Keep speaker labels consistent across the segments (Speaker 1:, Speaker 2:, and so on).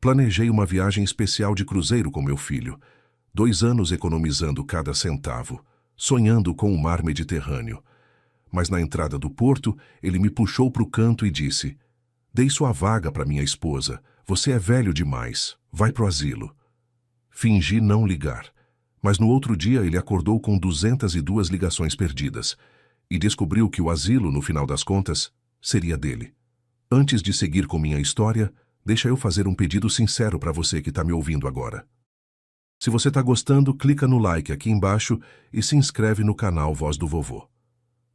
Speaker 1: Planejei uma viagem especial de cruzeiro com meu filho. 2 anos economizando cada centavo, sonhando com o mar Mediterrâneo. Mas na entrada do porto, ele me puxou para o canto e disse: "Dei sua vaga para minha esposa. Você é velho demais. Vai pro asilo." Fingi não ligar. Mas no outro dia ele acordou com 202 ligações perdidas e descobriu que o asilo, no final das contas, seria dele. Antes de seguir com minha história, deixa eu fazer um pedido sincero para você que está me ouvindo agora. Se você está gostando, clica no like aqui embaixo e se inscreve no canal Voz do Vovô.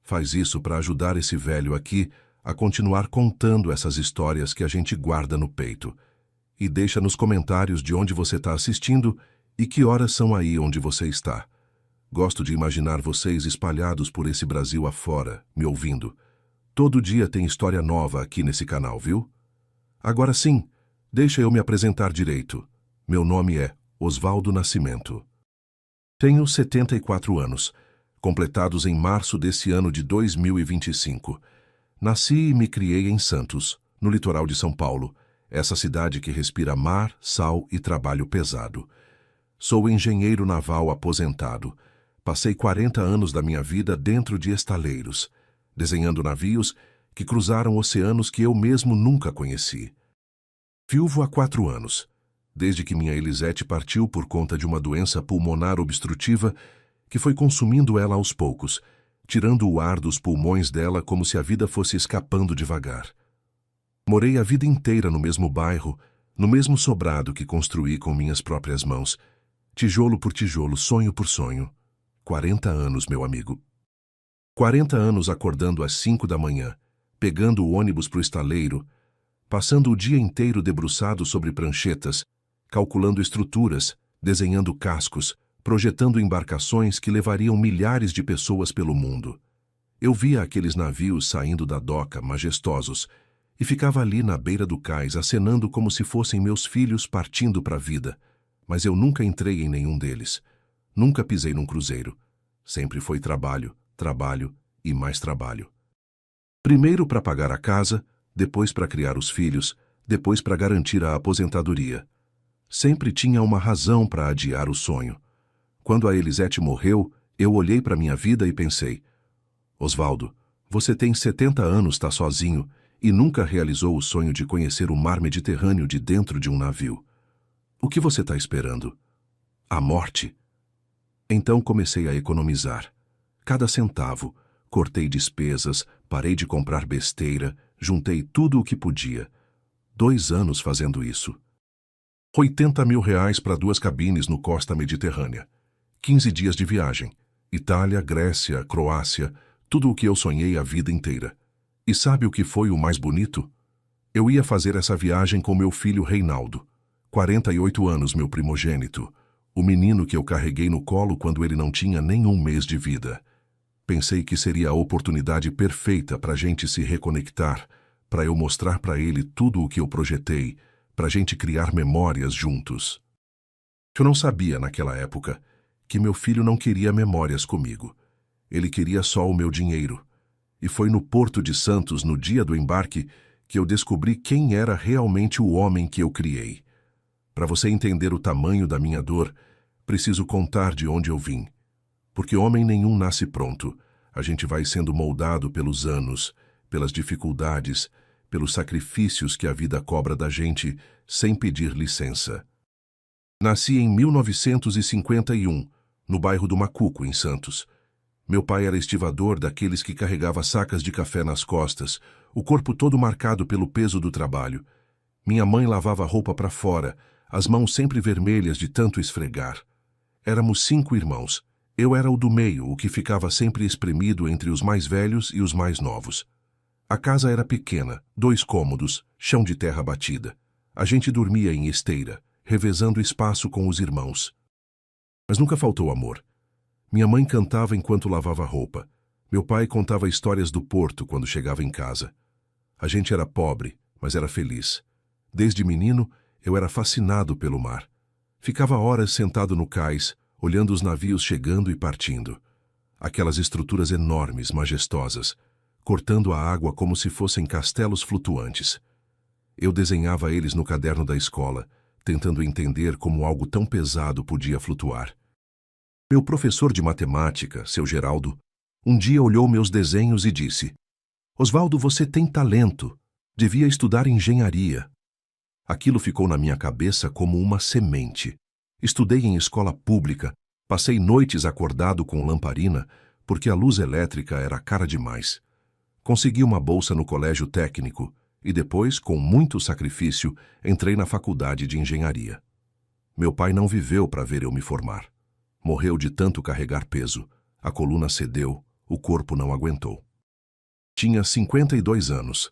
Speaker 1: Faz isso para ajudar esse velho aqui a continuar contando essas histórias que a gente guarda no peito. E deixa nos comentários de onde você está assistindo e que horas são aí onde você está. Gosto de imaginar vocês espalhados por esse Brasil afora, me ouvindo. Todo dia tem história nova aqui nesse canal, viu? Agora sim, deixa eu me apresentar direito. Meu nome é Osvaldo Nascimento. Tenho 74 anos, completados em março desse ano de 2025. Nasci e me criei em Santos, no litoral de São Paulo, essa cidade que respira mar, sal e trabalho pesado. Sou engenheiro naval aposentado. Passei 40 anos da minha vida dentro de estaleiros, desenhando navios que cruzaram oceanos que eu mesmo nunca conheci. Viúvo há 4 anos, desde que minha Elisete partiu por conta de uma doença pulmonar obstrutiva que foi consumindo ela aos poucos, tirando o ar dos pulmões dela como se a vida fosse escapando devagar. Morei a vida inteira no mesmo bairro, no mesmo sobrado que construí com minhas próprias mãos, tijolo por tijolo, sonho por sonho. 40 anos, meu amigo. 40 anos acordando às 5 da manhã, pegando o ônibus para o estaleiro, passando o dia inteiro debruçado sobre pranchetas, calculando estruturas, desenhando cascos, projetando embarcações que levariam milhares de pessoas pelo mundo. Eu via aqueles navios saindo da doca, majestosos, e ficava ali na beira do cais, acenando como se fossem meus filhos partindo para a vida. Mas eu nunca entrei em nenhum deles. Nunca pisei num cruzeiro. Sempre foi trabalho, trabalho e mais trabalho. Primeiro para pagar a casa, depois para criar os filhos, depois para garantir a aposentadoria. Sempre tinha uma razão para adiar o sonho. Quando a Elisete morreu, eu olhei para minha vida e pensei: Osvaldo, você tem 70 anos, está sozinho, e nunca realizou o sonho de conhecer o mar Mediterrâneo de dentro de um navio. O que você está esperando? A morte? Então comecei a economizar. Cada centavo, cortei despesas, parei de comprar besteira, juntei tudo o que podia. 2 anos fazendo isso. 80 mil reais para 2 cabines no Costa Mediterrânea. 15 dias de viagem. Itália, Grécia, Croácia, tudo o que eu sonhei a vida inteira. E sabe o que foi o mais bonito? Eu ia fazer essa viagem com meu filho Reinaldo. 48 anos, meu primogênito. O menino que eu carreguei no colo quando ele não tinha nem 1 mês de vida. Pensei que seria a oportunidade perfeita para a gente se reconectar, para eu mostrar para ele tudo o que eu projetei, para a gente criar memórias juntos. Eu não sabia, naquela época, que meu filho não queria memórias comigo. Ele queria só o meu dinheiro. E foi no Porto de Santos, no dia do embarque, que eu descobri quem era realmente o homem que eu criei. Para você entender o tamanho da minha dor, preciso contar de onde eu vim. Porque homem nenhum nasce pronto. A gente vai sendo moldado pelos anos, pelas dificuldades, pelos sacrifícios que a vida cobra da gente sem pedir licença. Nasci em 1951, no bairro do Macuco, em Santos. Meu pai era estivador daqueles que carregava sacas de café nas costas, o corpo todo marcado pelo peso do trabalho. Minha mãe lavava roupa para fora, as mãos sempre vermelhas de tanto esfregar. Éramos 5 irmãos. Eu era o do meio, o que ficava sempre espremido entre os mais velhos e os mais novos. A casa era pequena, 2 cômodos, chão de terra batida. A gente dormia em esteira, revezando espaço com os irmãos. Mas nunca faltou amor. Minha mãe cantava enquanto lavava roupa. Meu pai contava histórias do porto quando chegava em casa. A gente era pobre, mas era feliz. Desde menino, eu era fascinado pelo mar. Ficava horas sentado no cais, olhando os navios chegando e partindo. Aquelas estruturas enormes, majestosas, cortando a água como se fossem castelos flutuantes. Eu desenhava eles no caderno da escola, tentando entender como algo tão pesado podia flutuar. Meu professor de matemática, seu Geraldo, um dia olhou meus desenhos e disse: Osvaldo, você tem talento. Devia estudar engenharia. Aquilo ficou na minha cabeça como uma semente. Estudei em escola pública, passei noites acordado com lamparina, porque a luz elétrica era cara demais. Consegui uma bolsa no colégio técnico e depois, com muito sacrifício, entrei na faculdade de engenharia. Meu pai não viveu para ver eu me formar. Morreu de tanto carregar peso. A coluna cedeu, o corpo não aguentou. Tinha 52 anos.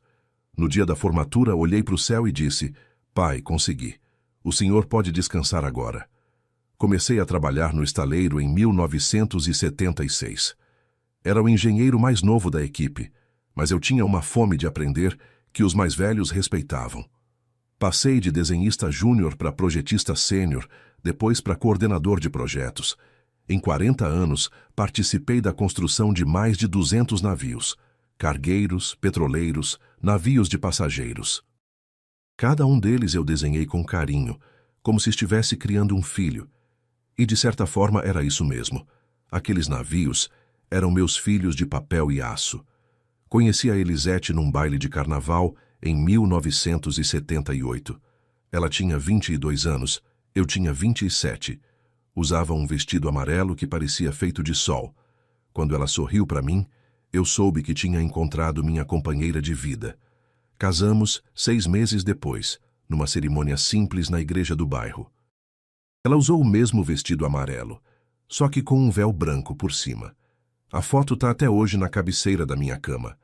Speaker 1: No dia da formatura, olhei para o céu e disse: Pai, consegui. O senhor pode descansar agora. Comecei a trabalhar no estaleiro em 1976. Era o engenheiro mais novo da equipe, mas eu tinha uma fome de aprender que os mais velhos respeitavam. Passei de desenhista júnior para projetista sênior, depois para coordenador de projetos. Em 40 anos, participei da construção de mais de 200 navios, cargueiros, petroleiros, navios de passageiros. Cada um deles eu desenhei com carinho, como se estivesse criando um filho. E de certa forma era isso mesmo. Aqueles navios eram meus filhos de papel e aço. Conheci a Elisete num baile de carnaval em 1978. Ela tinha 22 anos, eu tinha 27. Usava um vestido amarelo que parecia feito de sol. Quando ela sorriu para mim, eu soube que tinha encontrado minha companheira de vida. Casamos 6 meses depois, numa cerimônia simples na igreja do bairro. Ela usou o mesmo vestido amarelo, só que com um véu branco por cima. A foto está até hoje na cabeceira da minha cama.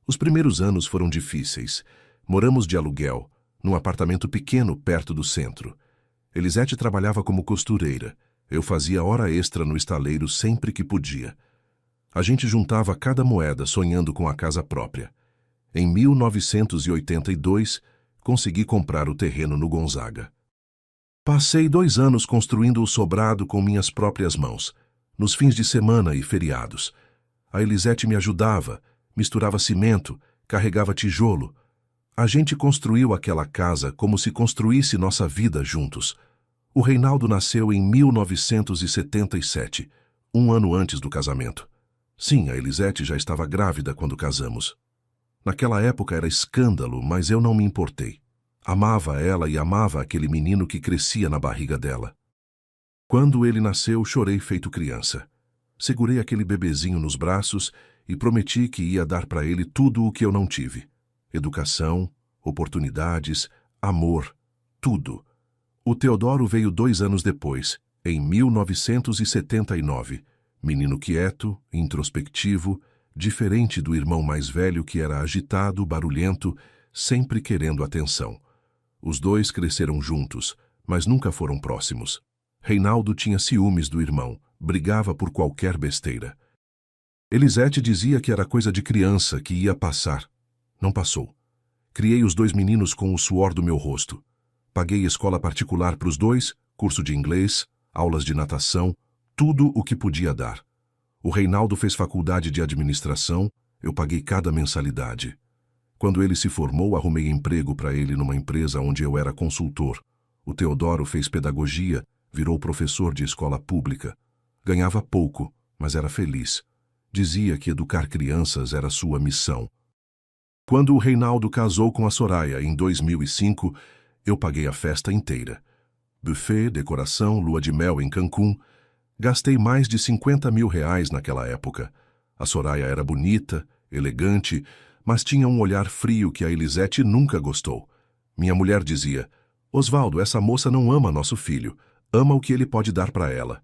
Speaker 1: Os primeiros anos foram difíceis. Moramos de aluguel, num apartamento pequeno perto do centro. Elisete trabalhava como costureira. Eu fazia hora extra no estaleiro sempre que podia. A gente juntava cada moeda sonhando com a casa própria. Em 1982, consegui comprar o terreno no Gonzaga. Passei 2 anos construindo o sobrado com minhas próprias mãos, nos fins de semana e feriados. A Elisete me ajudava, misturava cimento, carregava tijolo. A gente construiu aquela casa como se construísse nossa vida juntos. O Reinaldo nasceu em 1977, 1 ano antes do casamento. Sim, a Elisete já estava grávida quando casamos. Naquela época era escândalo, mas eu não me importei. Amava ela e amava aquele menino que crescia na barriga dela. Quando ele nasceu, chorei feito criança. Segurei aquele bebezinho nos braços e prometi que ia dar para ele tudo o que eu não tive. Educação, oportunidades, amor, tudo. O Teodoro veio 2 anos depois, em 1979. Menino quieto, introspectivo, diferente do irmão mais velho que era agitado, barulhento, sempre querendo atenção. Os dois cresceram juntos, mas nunca foram próximos. Reinaldo tinha ciúmes do irmão, brigava por qualquer besteira. Elisete dizia que era coisa de criança, que ia passar. Não passou. Criei os 2 meninos com o suor do meu rosto. Paguei escola particular para os 2, curso de inglês, aulas de natação, tudo o que podia dar. O Reinaldo fez faculdade de administração, eu paguei cada mensalidade. Quando ele se formou, arrumei emprego para ele numa empresa onde eu era consultor. O Teodoro fez pedagogia, virou professor de escola pública. Ganhava pouco, mas era feliz. Dizia que educar crianças era sua missão. Quando o Reinaldo casou com a Soraya em 2005, eu paguei a festa inteira. Buffet, decoração, lua de mel em Cancún. Gastei mais de 50 mil reais naquela época. A Soraya era bonita, elegante, mas tinha um olhar frio que a Elisete nunca gostou. Minha mulher dizia: Osvaldo, essa moça não ama nosso filho, ama o que ele pode dar para ela.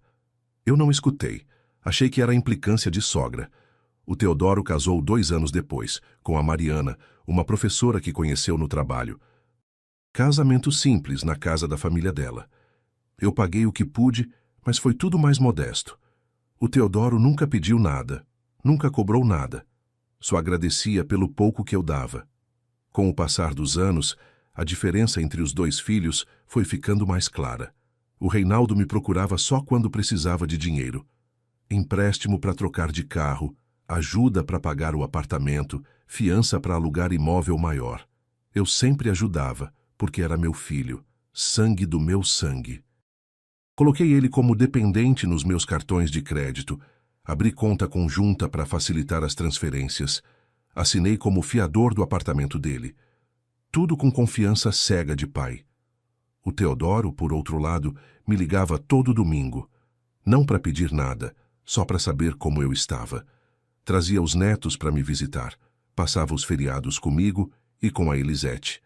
Speaker 1: Eu não escutei. Achei que era implicância de sogra. O Teodoro casou 2 anos depois, com a Mariana, uma professora que conheceu no trabalho. Casamento simples na casa da família dela. Eu paguei o que pude, mas foi tudo mais modesto. O Teodoro nunca pediu nada, nunca cobrou nada. Só agradecia pelo pouco que eu dava. Com o passar dos anos, a diferença entre os 2 filhos foi ficando mais clara. O Reinaldo me procurava só quando precisava de dinheiro. Empréstimo para trocar de carro, ajuda para pagar o apartamento, fiança para alugar imóvel maior. Eu sempre ajudava, porque era meu filho. sangue do meu sangue. Coloquei ele como dependente nos meus cartões de crédito, abri conta conjunta para facilitar as transferências, assinei como fiador do apartamento dele. Tudo com confiança cega de pai. O Teodoro, por outro lado, me ligava todo domingo, não para pedir nada, só para saber como eu estava. Trazia os netos para me visitar, passava os feriados comigo e com a Elisete.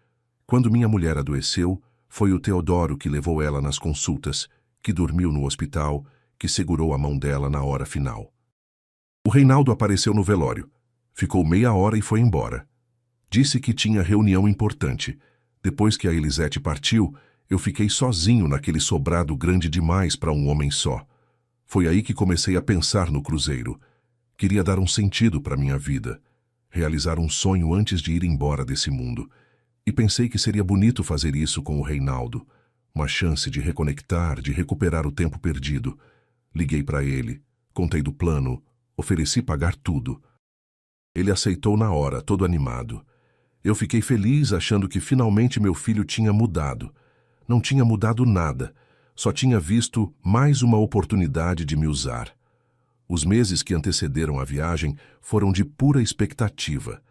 Speaker 1: Quando minha mulher adoeceu, foi o Teodoro que levou ela nas consultas, que dormiu no hospital, que segurou a mão dela na hora final. O Reinaldo apareceu no velório. Ficou meia hora e foi embora. Disse que tinha reunião importante. Depois que a Elisete partiu, eu fiquei sozinho naquele sobrado grande demais para um homem só. Foi aí que comecei a pensar no cruzeiro. Queria dar um sentido para minha vida, realizar um sonho antes de ir embora desse mundo. E pensei que seria bonito fazer isso com o Reinaldo. Uma chance de reconectar, de recuperar o tempo perdido. Liguei para ele, contei do plano, ofereci pagar tudo. Ele aceitou na hora, todo animado. Eu fiquei feliz achando que finalmente meu filho tinha mudado. Não tinha mudado nada, só tinha visto mais uma oportunidade de me usar. Os meses que antecederam a viagem foram de pura expectativa.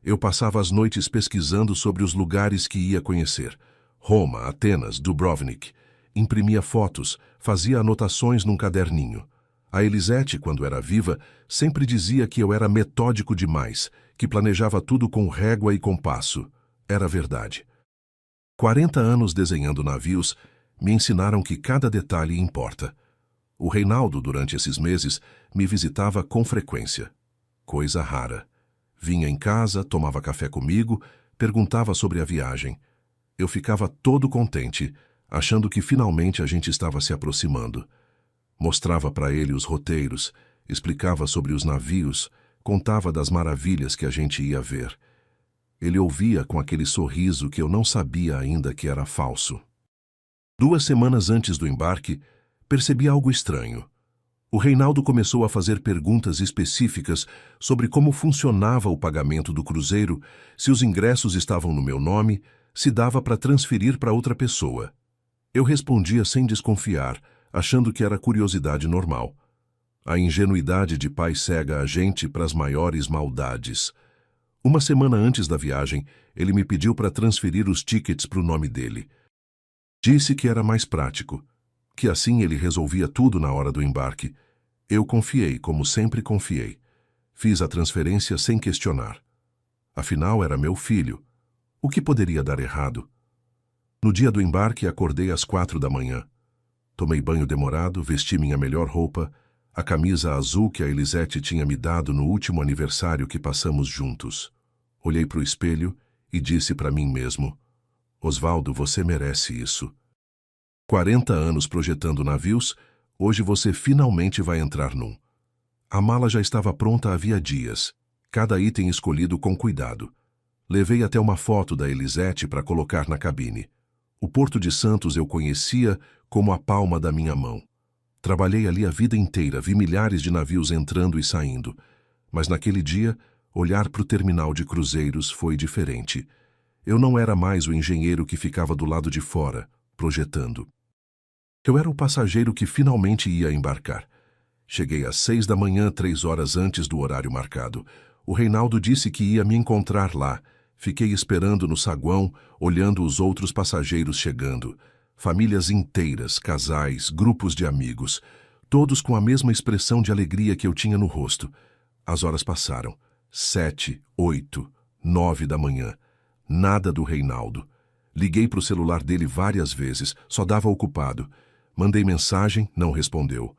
Speaker 1: Eu passava as noites pesquisando sobre os lugares que ia conhecer. Roma, Atenas, Dubrovnik. Imprimia fotos, fazia anotações num caderninho. A Elisete, quando era viva, sempre dizia que eu era metódico demais, que planejava tudo com régua e compasso. Era verdade. 40 anos desenhando navios me ensinaram que cada detalhe importa. O Reinaldo, durante esses meses, me visitava com frequência. Coisa rara. Vinha em casa, tomava café comigo, perguntava sobre a viagem. Eu ficava todo contente, achando que finalmente a gente estava se aproximando. Mostrava para ele os roteiros, explicava sobre os navios, contava das maravilhas que a gente ia ver. Ele ouvia com aquele sorriso que eu não sabia ainda que era falso. 2 semanas antes do embarque, percebi algo estranho. O Reinaldo começou a fazer perguntas específicas sobre como funcionava o pagamento do cruzeiro, se os ingressos estavam no meu nome, se dava para transferir para outra pessoa. Eu respondia sem desconfiar, achando que era curiosidade normal. A ingenuidade de pai cega a gente para as maiores maldades. 1 semana antes da viagem, ele me pediu para transferir os tickets para o nome dele. Disse que era mais prático, que assim ele resolvia tudo na hora do embarque. Eu confiei, como sempre confiei. Fiz a transferência sem questionar. Afinal, era meu filho. O que poderia dar errado? No dia do embarque, acordei às 4 da manhã. Tomei banho demorado, vesti minha melhor roupa, a camisa azul que a Elisete tinha me dado no último aniversário que passamos juntos. Olhei para o espelho e disse para mim mesmo: Osvaldo, você merece isso. 40 anos projetando navios, hoje você finalmente vai entrar num. A mala já estava pronta havia dias, cada item escolhido com cuidado. Levei até uma foto da Elisete para colocar na cabine. O Porto de Santos eu conhecia como a palma da minha mão. Trabalhei ali a vida inteira, vi milhares de navios entrando e saindo. Mas naquele dia, olhar para o terminal de cruzeiros foi diferente. Eu não era mais o engenheiro que ficava do lado de fora, projetando. Eu era o passageiro que finalmente ia embarcar. Cheguei às 6 da manhã, 3 horas antes do horário marcado. O Reinaldo disse que ia me encontrar lá. Fiquei esperando no saguão, olhando os outros passageiros chegando. Famílias inteiras, casais, grupos de amigos, todos com a mesma expressão de alegria que eu tinha no rosto. As horas passaram. 7, 8, 9 da manhã. Nada do Reinaldo. Liguei para o celular dele várias vezes, só dava ocupado. Mandei mensagem, não respondeu.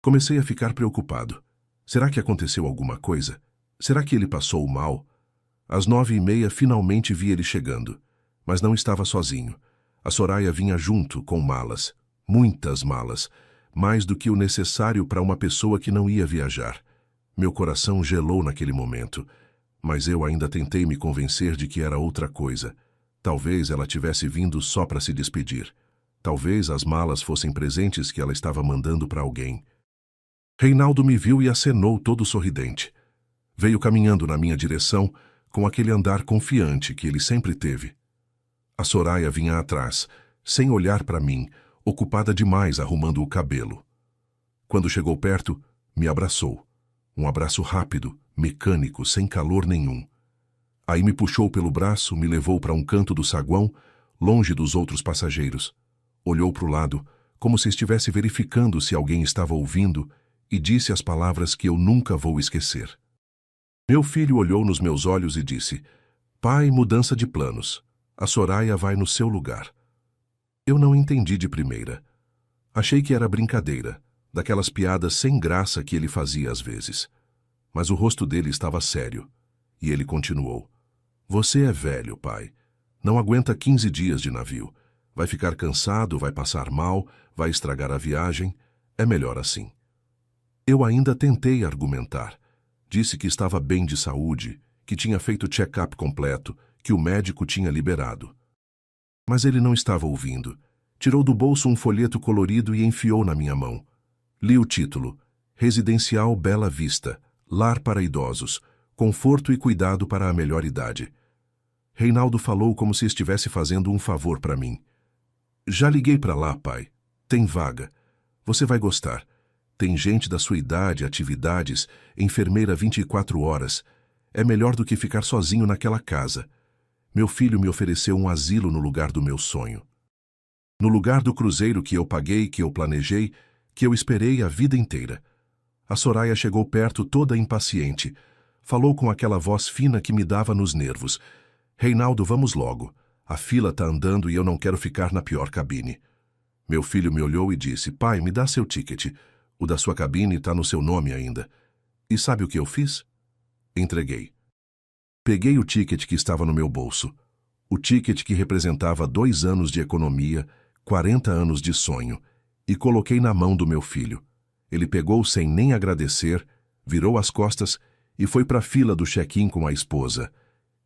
Speaker 1: Comecei a ficar preocupado. Será que aconteceu alguma coisa? Será que ele passou mal? Às 9h30 finalmente vi ele chegando, mas não estava sozinho. A Soraya vinha junto, com malas. Muitas malas. Mais do que o necessário para uma pessoa que não ia viajar. Meu coração gelou naquele momento, mas eu ainda tentei me convencer de que era outra coisa. Talvez ela tivesse vindo só para se despedir. Talvez as malas fossem presentes que ela estava mandando para alguém. Reinaldo me viu e acenou todo sorridente. Veio caminhando na minha direção, com aquele andar confiante que ele sempre teve. A Soraya vinha atrás, sem olhar para mim, ocupada demais arrumando o cabelo. Quando chegou perto, me abraçou. Um abraço rápido, mecânico, sem calor nenhum. Aí me puxou pelo braço, me levou para um canto do saguão, longe dos outros passageiros. Olhou para o lado, como se estivesse verificando se alguém estava ouvindo, e disse as palavras que eu nunca vou esquecer. Meu filho olhou nos meus olhos e disse: "Pai, mudança de planos. A Soraya vai no seu lugar." Eu não entendi de primeira. Achei que era brincadeira, daquelas piadas sem graça que ele fazia às vezes. Mas o rosto dele estava sério, e ele continuou: "Você é velho, pai. Não aguenta 15 dias de navio. Vai ficar cansado, vai passar mal, vai estragar a viagem. É melhor assim." Eu ainda tentei argumentar. Disse que estava bem de saúde, que tinha feito check-up completo, que o médico tinha liberado. Mas ele não estava ouvindo. Tirou do bolso um folheto colorido e enfiou na minha mão. Li o título: Residencial Bela Vista, lar para idosos, conforto e cuidado para a melhor idade. Reinaldo falou como se estivesse fazendo um favor para mim. "Já liguei para lá, pai. Tem vaga. Você vai gostar. Tem gente da sua idade, atividades, enfermeira 24 horas. É melhor do que ficar sozinho naquela casa. Meu filho me ofereceu um asilo no lugar do meu sonho. No lugar do cruzeiro que eu paguei, que eu planejei, que eu esperei a vida inteira." A Soraya chegou perto toda impaciente. Falou com aquela voz fina que me dava nos nervos: "Reinaldo, vamos logo. A fila está andando e eu não quero ficar na pior cabine." Meu filho me olhou e disse: "Pai, me dá seu ticket. O da sua cabine está no seu nome ainda." E sabe o que eu fiz? Entreguei. Peguei o ticket que estava no meu bolso. O ticket que representava 2 anos de economia, 40 anos de sonho, e coloquei na mão do meu filho. Ele pegou sem nem agradecer, virou as costas e foi para a fila do check-in com a esposa.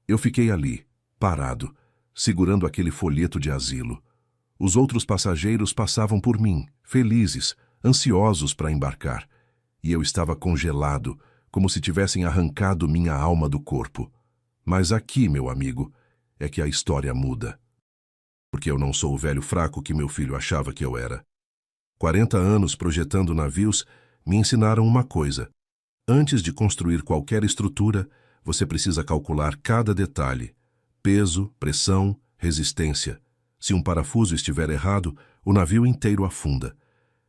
Speaker 1: Eu fiquei ali, parado, segurando aquele folheto de asilo. Os outros passageiros passavam por mim, felizes, ansiosos para embarcar, e eu estava congelado, como se tivessem arrancado minha alma do corpo. Mas aqui, meu amigo, é que a história muda. Porque eu não sou o velho fraco que meu filho achava que eu era. 40 anos projetando navios me ensinaram uma coisa: antes de construir qualquer estrutura, você precisa calcular cada detalhe: peso, pressão, resistência. Se um parafuso estiver errado, o navio inteiro afunda.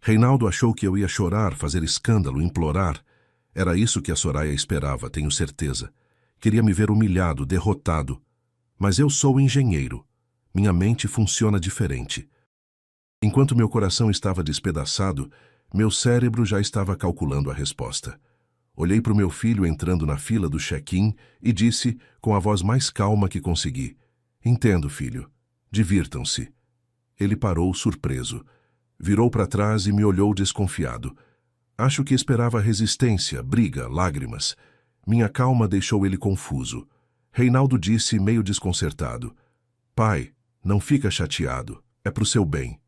Speaker 1: Reinaldo achou que eu ia chorar, fazer escândalo, implorar. Era isso que a Soraya esperava, tenho certeza. Queria me ver humilhado, derrotado. Mas eu sou engenheiro. Minha mente funciona diferente. Enquanto meu coração estava despedaçado, meu cérebro já estava calculando a resposta. Olhei para o meu filho entrando na fila do check-in e disse, com a voz mais calma que consegui: "Entendo, filho. Divirtam-se." Ele parou surpreso. Virou para trás e me olhou desconfiado. Acho que esperava resistência, briga, lágrimas. Minha calma deixou ele confuso. Reinaldo disse, meio desconcertado: "Pai, não fica chateado. É pro seu bem."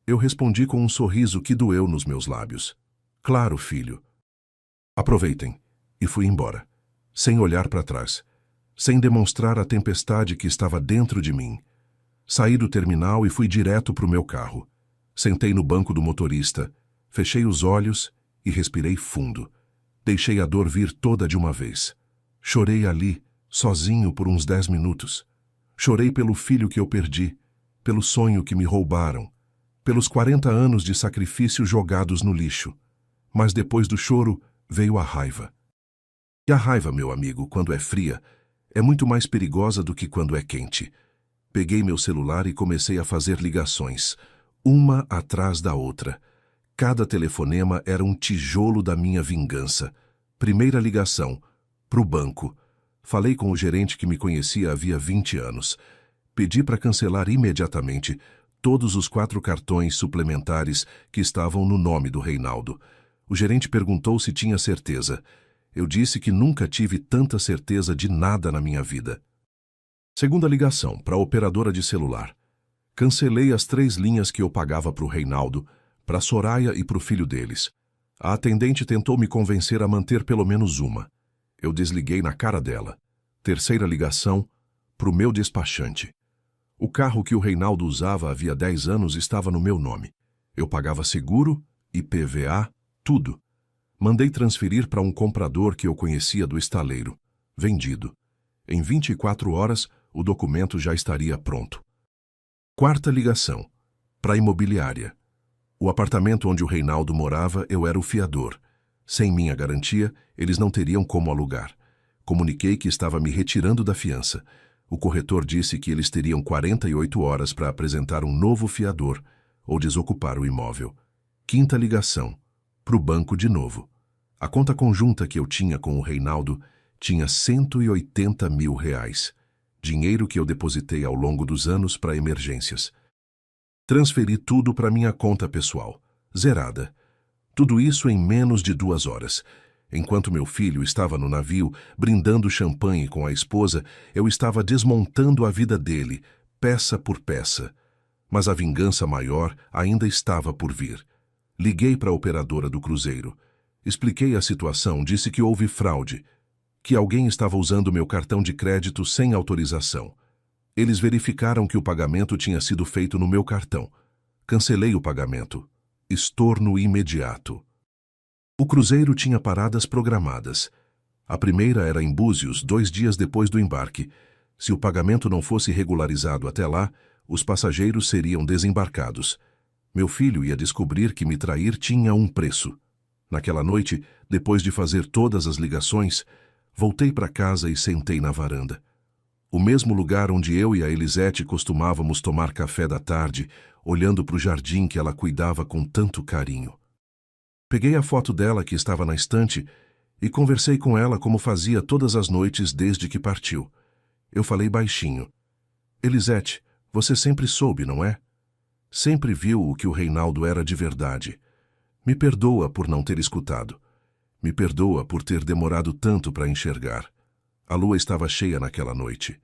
Speaker 1: Eu respondi com um sorriso que doeu nos meus lábios: "Claro, filho." Aproveitem. E fui embora, sem olhar para trás, sem demonstrar a tempestade que estava dentro de mim. Saí do terminal e fui direto para o meu carro. Sentei no banco do motorista, fechei os olhos e respirei fundo. Deixei a dor vir toda de uma vez. Chorei ali, sozinho, por uns 10 minutos. Chorei pelo filho que eu perdi, pelo sonho que me roubaram, pelos 40 anos de sacrifício jogados no lixo. Mas depois do choro veio a raiva. E a raiva, meu amigo, quando é fria, é muito mais perigosa do que quando é quente. Peguei meu celular e comecei a fazer ligações, uma atrás da outra. Cada telefonema era um tijolo da minha vingança. Primeira ligação, pro banco. Falei com o gerente que me conhecia havia 20 anos. Pedi para cancelar imediatamente todos os 4 cartões suplementares que estavam no nome do Reinaldo. O gerente perguntou se tinha certeza. Eu disse que nunca tive tanta certeza de nada na minha vida. Segunda ligação, para a operadora de celular. Cancelei as 3 linhas que eu pagava para o Reinaldo, para a Soraya e para o filho deles. A atendente tentou me convencer a manter pelo menos uma. Eu desliguei na cara dela. Terceira ligação, para o meu despachante. O carro que o Reinaldo usava havia 10 anos estava no meu nome. Eu pagava seguro, IPVA, tudo. Mandei transferir para um comprador que eu conhecia do estaleiro. Vendido. Em 24 horas, o documento já estaria pronto. Quarta ligação. Para a imobiliária. O apartamento onde o Reinaldo morava, eu era o fiador. Sem minha garantia, eles não teriam como alugar. Comuniquei que estava me retirando da fiança. O corretor disse que eles teriam 48 horas para apresentar um novo fiador ou desocupar o imóvel. Quinta ligação. Para o banco de novo. A conta conjunta que eu tinha com o Reinaldo tinha R$180 mil. Dinheiro que eu depositei ao longo dos anos para emergências. Transferi tudo para minha conta pessoal. Zerada. Tudo isso em menos de 2 horas. Enquanto meu filho estava no navio, brindando champanhe com a esposa, eu estava desmontando a vida dele, peça por peça. Mas a vingança maior ainda estava por vir. Liguei para a operadora do cruzeiro. Expliquei a situação, disse que houve fraude, que alguém estava usando meu cartão de crédito sem autorização. Eles verificaram que o pagamento tinha sido feito no meu cartão. Cancelei o pagamento. Estorno imediato. O cruzeiro tinha paradas programadas. A primeira era em Búzios, 2 dias depois do embarque. Se o pagamento não fosse regularizado até lá, os passageiros seriam desembarcados. Meu filho ia descobrir que me trair tinha um preço. Naquela noite, depois de fazer todas as ligações, voltei para casa e sentei na varanda. O mesmo lugar onde eu e a Elisete costumávamos tomar café da tarde, olhando para o jardim que ela cuidava com tanto carinho. Peguei a foto dela que estava na estante e conversei com ela como fazia todas as noites desde que partiu. Eu falei baixinho. Elisete, você sempre soube, não é? Sempre viu o que o Reinaldo era de verdade. Me perdoa por não ter escutado. Me perdoa por ter demorado tanto para enxergar. A lua estava cheia naquela noite.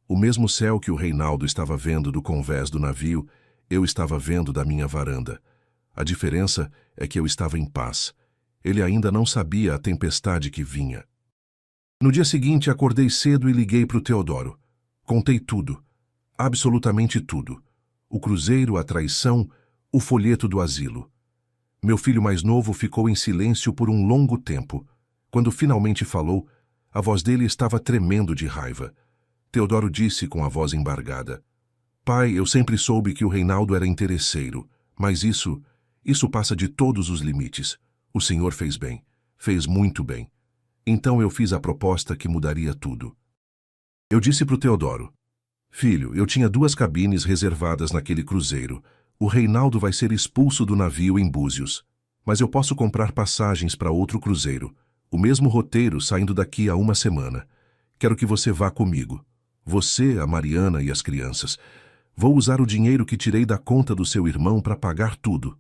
Speaker 1: O mesmo céu que o Reinaldo estava vendo do convés do navio, eu estava vendo da minha varanda. A diferença é que eu estava em paz. Ele ainda não sabia a tempestade que vinha. No dia seguinte, acordei cedo e liguei para o Teodoro. Contei tudo. Absolutamente tudo. O cruzeiro, a traição, o folheto do asilo. Meu filho mais novo ficou em silêncio por um longo tempo. Quando finalmente falou, a voz dele estava tremendo de raiva. Teodoro disse com a voz embargada: Pai, eu sempre soube que o Reinaldo era interesseiro, mas isso passa de todos os limites. O senhor fez bem, fez muito bem. Então eu fiz a proposta que mudaria tudo. Eu disse para o Teodoro: Filho, eu tinha 2 cabines reservadas naquele cruzeiro. O Reinaldo vai ser expulso do navio em Búzios. Mas eu posso comprar passagens para outro cruzeiro. O mesmo roteiro saindo daqui a 1 semana. Quero que você vá comigo. Você, a Mariana e as crianças. Vou usar o dinheiro que tirei da conta do seu irmão para pagar tudo.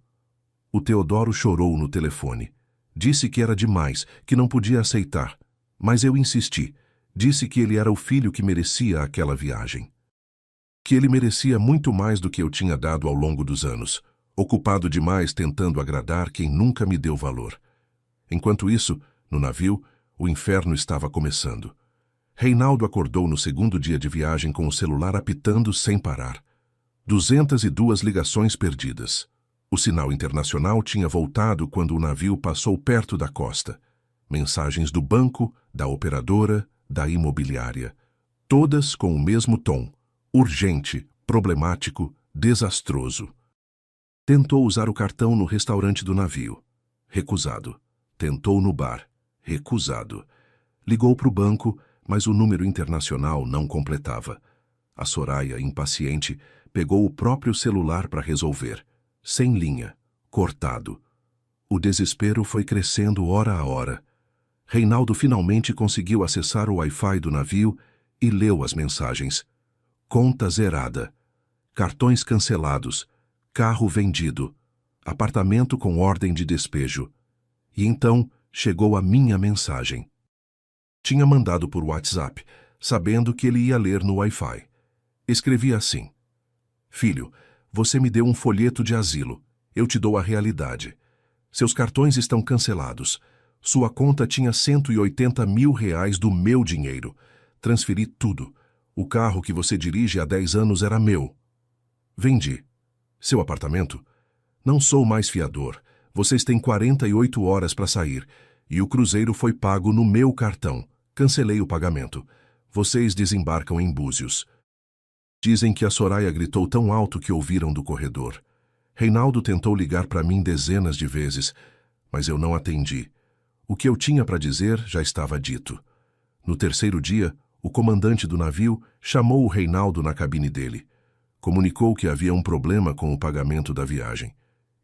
Speaker 1: O Teodoro chorou no telefone. Disse que era demais, que não podia aceitar. Mas eu insisti. Disse que ele era o filho que merecia aquela viagem. Que ele merecia muito mais do que eu tinha dado ao longo dos anos, ocupado demais tentando agradar quem nunca me deu valor. Enquanto isso, no navio, o inferno estava começando. Reinaldo acordou no 2º dia de viagem com o celular apitando sem parar. 202 ligações perdidas. O sinal internacional tinha voltado quando o navio passou perto da costa. Mensagens do banco, da operadora, da imobiliária. Todas com o mesmo tom. Urgente, problemático, desastroso. Tentou usar o cartão no restaurante do navio. Recusado. Tentou no bar. Recusado. Ligou para o banco, mas o número internacional não completava. A Soraya, impaciente, pegou o próprio celular para resolver. Sem linha. Cortado. O desespero foi crescendo hora a hora. Reinaldo finalmente conseguiu acessar o Wi-Fi do navio e leu as mensagens. Conta zerada. Cartões cancelados. Carro vendido. Apartamento com ordem de despejo. E então chegou a minha mensagem. Tinha mandado por WhatsApp, sabendo que ele ia ler no Wi-Fi. Escrevi assim: Filho, você me deu um folheto de asilo. Eu te dou a realidade. Seus cartões estão cancelados. Sua conta tinha R$180 mil do meu dinheiro. Transferi tudo. O carro que você dirige há 10 anos era meu. Vendi. Seu apartamento? Não sou mais fiador. Vocês têm 48 horas para sair. E o cruzeiro foi pago no meu cartão. Cancelei o pagamento. Vocês desembarcam em Búzios. Dizem que a Soraya gritou tão alto que ouviram do corredor. Reinaldo tentou ligar para mim dezenas de vezes, mas eu não atendi. O que eu tinha para dizer já estava dito. No terceiro dia, o comandante do navio chamou o Reinaldo na cabine dele. Comunicou que havia um problema com o pagamento da viagem,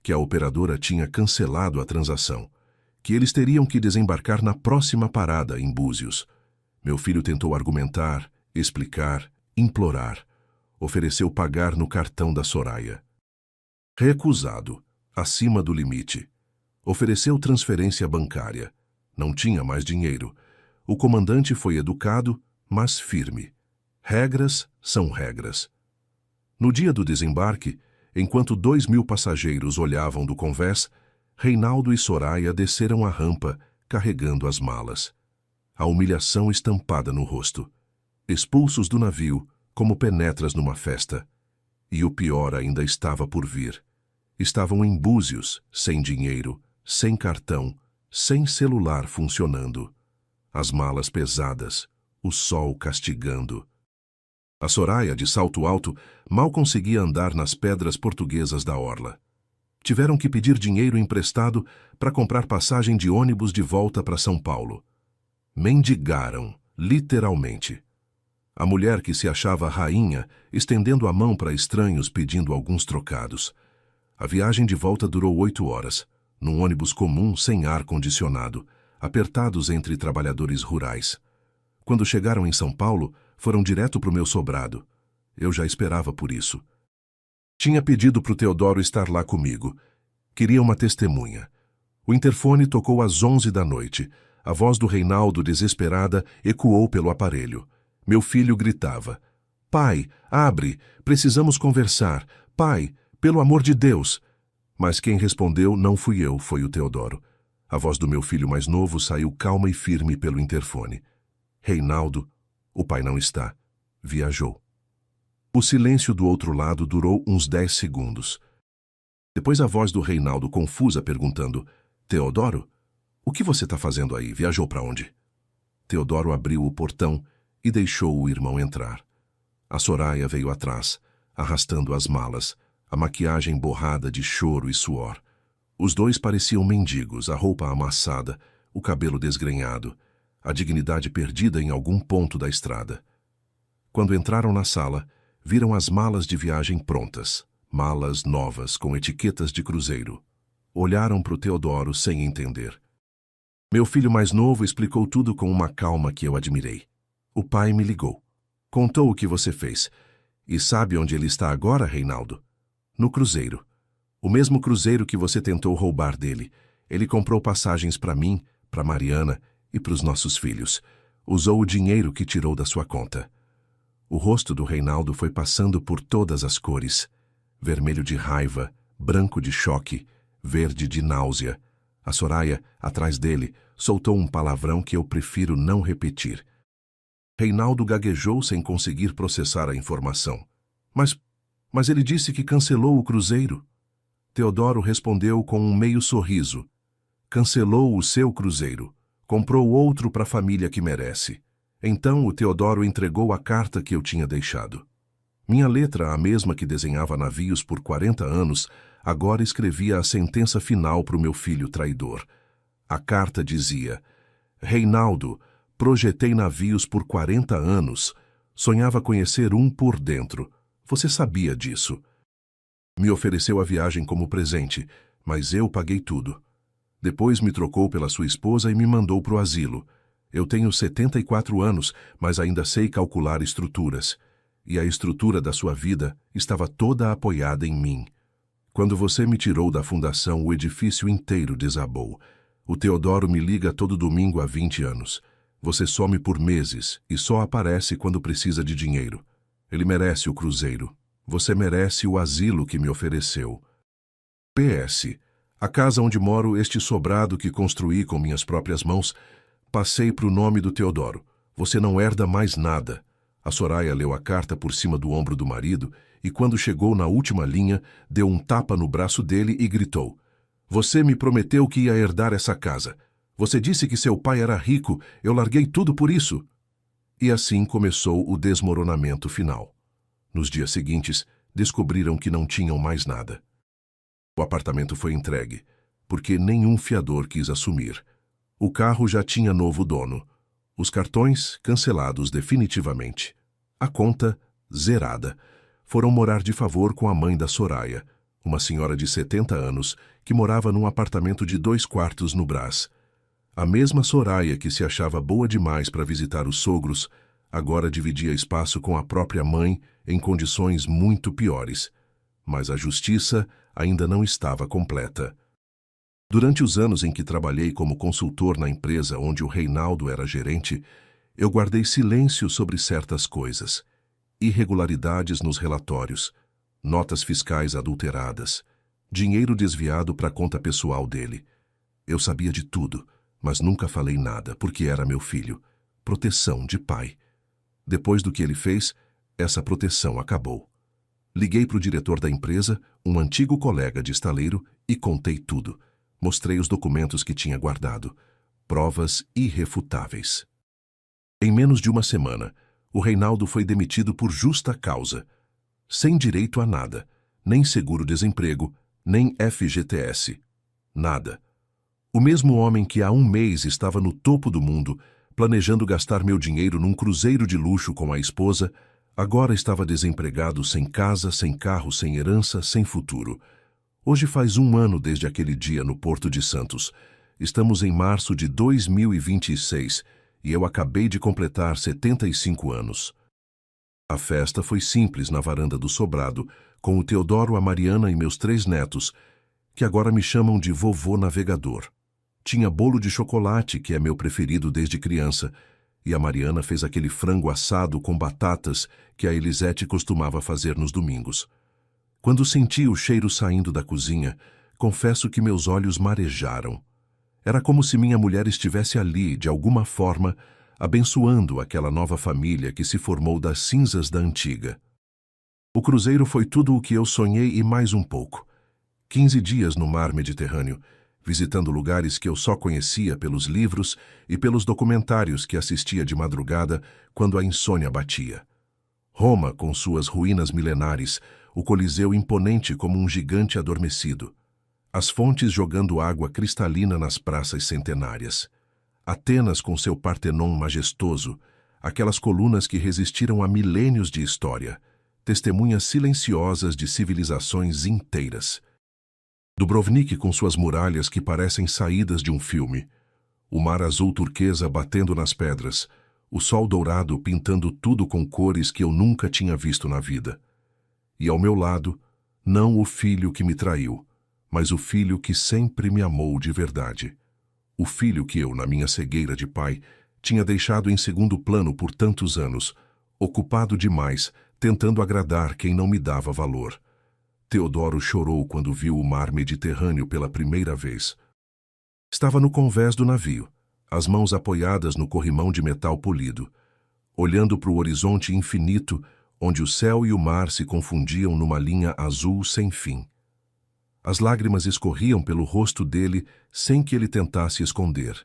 Speaker 1: que a operadora tinha cancelado a transação, que eles teriam que desembarcar na próxima parada, em Búzios. Meu filho tentou argumentar, explicar, implorar. Ofereceu pagar no cartão da Soraya. Recusado, acima do limite. Ofereceu transferência bancária. Não tinha mais dinheiro. O comandante foi educado, mas firme. Regras são regras. No dia do desembarque, enquanto 2.000 passageiros olhavam do convés, Reinaldo e Soraya desceram a rampa, carregando as malas. A humilhação estampada no rosto. Expulsos do navio, como penetras numa festa. E o pior ainda estava por vir. Estavam em Búzios, sem dinheiro, sem cartão, sem celular funcionando. As malas pesadas, o sol castigando. A Soraya, de salto alto, mal conseguia andar nas pedras portuguesas da orla. Tiveram que pedir dinheiro emprestado para comprar passagem de ônibus de volta para São Paulo. Mendigaram, literalmente. A mulher que se achava rainha, estendendo a mão para estranhos pedindo alguns trocados. A viagem de volta durou 8 horas, num ônibus comum sem ar-condicionado, apertados entre trabalhadores rurais. Quando chegaram em São Paulo, foram direto para o meu sobrado. Eu já esperava por isso. Tinha pedido para o Teodoro estar lá comigo. Queria uma testemunha. O interfone tocou às 11 da noite. A voz do Reinaldo, desesperada, ecoou pelo aparelho. Meu filho gritava. Pai, abre, precisamos conversar. Pai, pelo amor de Deus. Mas quem respondeu não fui eu, foi o Teodoro. A voz do meu filho mais novo saiu calma e firme pelo interfone. Reinaldo, o pai não está. Viajou. O silêncio do outro lado durou uns 10 segundos. Depois a voz do Reinaldo confusa perguntando, Teodoro, o que você está fazendo aí? Viajou para onde? Teodoro abriu o portão e deixou o irmão entrar. A Soraya veio atrás, arrastando as malas, a maquiagem borrada de choro e suor. Os dois pareciam mendigos, a roupa amassada, o cabelo desgrenhado, a dignidade perdida em algum ponto da estrada. Quando entraram na sala, viram as malas de viagem prontas, malas novas com etiquetas de cruzeiro. Olharam para o Teodoro sem entender. Meu filho mais novo explicou tudo com uma calma que eu admirei. O pai me ligou. Contou o que você fez. E sabe onde ele está agora, Reinaldo? No cruzeiro. O mesmo cruzeiro que você tentou roubar dele. Ele comprou passagens para mim, para Mariana e para os nossos filhos. Usou o dinheiro que tirou da sua conta. O rosto do Reinaldo foi passando por todas as cores. Vermelho de raiva, branco de choque, verde de náusea. A Soraya, atrás dele, soltou um palavrão que eu prefiro não repetir. Reinaldo gaguejou sem conseguir processar a informação. Mas ele disse que cancelou o cruzeiro. Teodoro respondeu com um meio sorriso. Cancelou o seu cruzeiro. Comprou outro para a família que merece. Então o Teodoro entregou a carta que eu tinha deixado. Minha letra, a mesma que desenhava navios por 40 anos, agora escrevia a sentença final para o meu filho traidor. A carta dizia, Reinaldo, projetei navios por 40 anos, sonhava conhecer um por dentro. Você sabia disso. Me ofereceu a viagem como presente, mas eu paguei tudo. Depois me trocou pela sua esposa e me mandou para o asilo. Eu tenho 74 anos, mas ainda sei calcular estruturas. E a estrutura da sua vida estava toda apoiada em mim. Quando você me tirou da fundação, o edifício inteiro desabou. O Teodoro me liga todo domingo há 20 anos. Você some por meses e só aparece quando precisa de dinheiro. Ele merece o cruzeiro. Você merece o asilo que me ofereceu. PS. A casa onde moro, este sobrado que construí com minhas próprias mãos, passei para o nome do Teodoro. Você não herda mais nada. A Soraya leu a carta por cima do ombro do marido e, quando chegou na última linha, deu um tapa no braço dele e gritou: "Você me prometeu que ia herdar essa casa. Você disse que seu pai era rico, eu larguei tudo por isso." E assim começou o desmoronamento final. Nos dias seguintes, descobriram que não tinham mais nada. O apartamento foi entregue, porque nenhum fiador quis assumir. O carro já tinha novo dono. Os cartões cancelados definitivamente. A conta zerada. Foram morar de favor com a mãe da Soraya, uma senhora de 70 anos que morava num apartamento de 2 quartos no Brás. A mesma Soraya que se achava boa demais para visitar os sogros, agora dividia espaço com a própria mãe em condições muito piores. Mas a justiça ainda não estava completa. Durante os anos em que trabalhei como consultor na empresa onde o Reinaldo era gerente, eu guardei silêncio sobre certas coisas. Irregularidades nos relatórios, notas fiscais adulteradas, dinheiro desviado para a conta pessoal dele. Eu sabia de tudo, mas nunca falei nada, porque era meu filho. Proteção de pai. Depois do que ele fez, essa proteção acabou. Liguei para o diretor da empresa, um antigo colega de estaleiro, e contei tudo. Mostrei os documentos que tinha guardado. Provas irrefutáveis. Em menos de uma semana, o Reinaldo foi demitido por justa causa. Sem direito a nada. Nem seguro-desemprego, nem FGTS. Nada. O mesmo homem que há um mês estava no topo do mundo, planejando gastar meu dinheiro num cruzeiro de luxo com a esposa, agora estava desempregado, sem casa, sem carro, sem herança, sem futuro. Hoje faz 1 ano desde aquele dia no Porto de Santos. Estamos em março de 2026 e eu acabei de completar 75 anos. A festa foi simples na varanda do sobrado, com o Teodoro, a Mariana e meus 3 netos, que agora me chamam de vovô navegador. Tinha bolo de chocolate, que é meu preferido desde criança, e a Mariana fez aquele frango assado com batatas que a Elisete costumava fazer nos domingos. Quando senti o cheiro saindo da cozinha, confesso que meus olhos marejaram. Era como se minha mulher estivesse ali, de alguma forma, abençoando aquela nova família que se formou das cinzas da antiga. O cruzeiro foi tudo o que eu sonhei e mais um pouco. 15 dias no mar Mediterrâneo, visitando lugares que eu só conhecia pelos livros e pelos documentários que assistia de madrugada quando a insônia batia. Roma, com suas ruínas milenares, o Coliseu imponente como um gigante adormecido. As fontes jogando água cristalina nas praças centenárias. Atenas com seu Partenon majestoso, aquelas colunas que resistiram a milênios de história, testemunhas silenciosas de civilizações inteiras. Dubrovnik com suas muralhas que parecem saídas de um filme, o mar azul turquesa batendo nas pedras, o sol dourado pintando tudo com cores que eu nunca tinha visto na vida. E ao meu lado, não o filho que me traiu, mas o filho que sempre me amou de verdade. O filho que eu, na minha cegueira de pai, tinha deixado em segundo plano por tantos anos, ocupado demais, tentando agradar quem não me dava valor. Teodoro chorou quando viu o mar Mediterrâneo pela primeira vez. Estava no convés do navio, as mãos apoiadas no corrimão de metal polido, olhando para o horizonte infinito, onde o céu e o mar se confundiam numa linha azul sem fim. As lágrimas escorriam pelo rosto dele sem que ele tentasse esconder,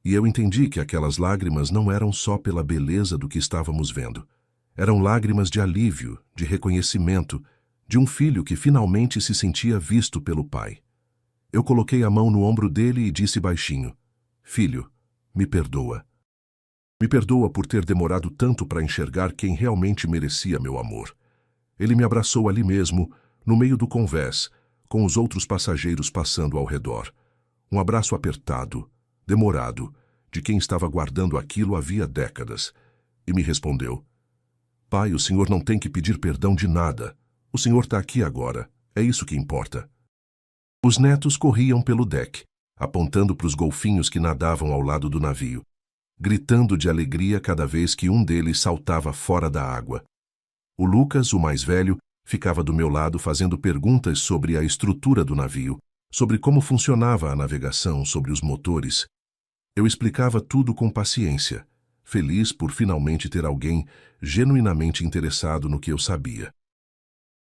Speaker 1: e eu entendi que aquelas lágrimas não eram só pela beleza do que estávamos vendo. Eram lágrimas de alívio, de reconhecimento, de um filho que finalmente se sentia visto pelo pai. Eu coloquei a mão no ombro dele e disse baixinho: "Filho, me perdoa. Me perdoa por ter demorado tanto para enxergar quem realmente merecia meu amor." Ele me abraçou ali mesmo, no meio do convés, com os outros passageiros passando ao redor. Um abraço apertado, demorado, de quem estava guardando aquilo havia décadas. E me respondeu: "Pai, o senhor não tem que pedir perdão de nada. O senhor está aqui agora. É isso que importa." Os netos corriam pelo deck, apontando para os golfinhos que nadavam ao lado do navio, gritando de alegria cada vez que um deles saltava fora da água. O Lucas, o mais velho, ficava do meu lado fazendo perguntas sobre a estrutura do navio, sobre como funcionava a navegação, sobre os motores. Eu explicava tudo com paciência, feliz por finalmente ter alguém genuinamente interessado no que eu sabia.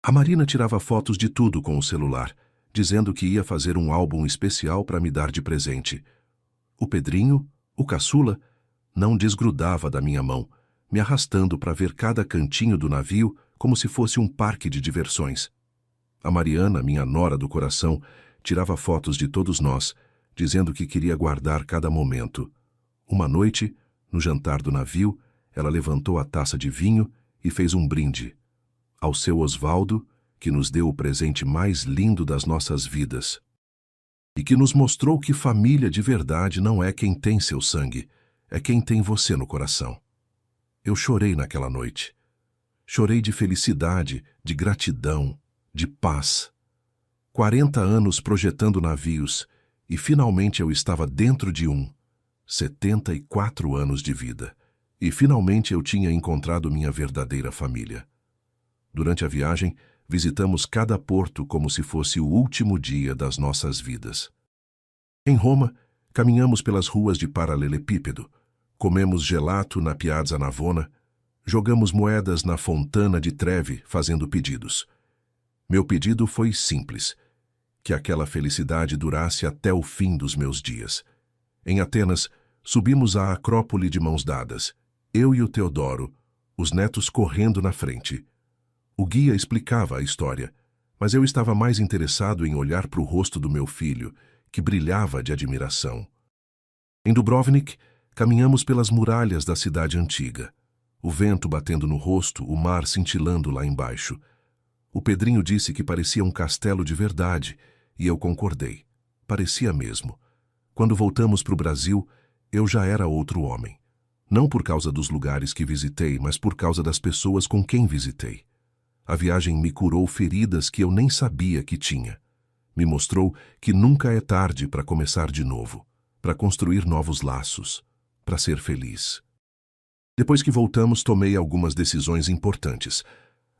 Speaker 1: A Marina tirava fotos de tudo com o celular, dizendo que ia fazer um álbum especial para me dar de presente. O Pedrinho, o caçula, não desgrudava da minha mão, me arrastando para ver cada cantinho do navio como se fosse um parque de diversões. A Mariana, minha nora do coração, tirava fotos de todos nós, dizendo que queria guardar cada momento. Uma noite, no jantar do navio, ela levantou a taça de vinho e fez um brinde. Ao seu Osvaldo, que nos deu o presente mais lindo das nossas vidas. E que nos mostrou que família de verdade não é quem tem seu sangue, é quem tem você no coração. Eu chorei naquela noite. Chorei de felicidade, de gratidão, de paz. 40 anos projetando navios, e finalmente eu estava dentro de um. 74 anos de vida. E finalmente eu tinha encontrado minha verdadeira família. Durante a viagem, visitamos cada porto como se fosse o último dia das nossas vidas. Em Roma, caminhamos pelas ruas de paralelepípedo, comemos gelato na Piazza Navona, jogamos moedas na Fontana di Trevi fazendo pedidos. Meu pedido foi simples, que aquela felicidade durasse até o fim dos meus dias. Em Atenas, subimos à Acrópole de mãos dadas, eu e o Teodoro, os netos correndo na frente. O guia explicava a história, mas eu estava mais interessado em olhar para o rosto do meu filho, que brilhava de admiração. Em Dubrovnik, caminhamos pelas muralhas da cidade antiga. O vento batendo no rosto, o mar cintilando lá embaixo. O Pedrinho disse que parecia um castelo de verdade, e eu concordei. Parecia mesmo. Quando voltamos para o Brasil, eu já era outro homem. Não por causa dos lugares que visitei, mas por causa das pessoas com quem visitei. A viagem me curou feridas que eu nem sabia que tinha. Me mostrou que nunca é tarde para começar de novo, para construir novos laços, para ser feliz. Depois que voltamos, tomei algumas decisões importantes.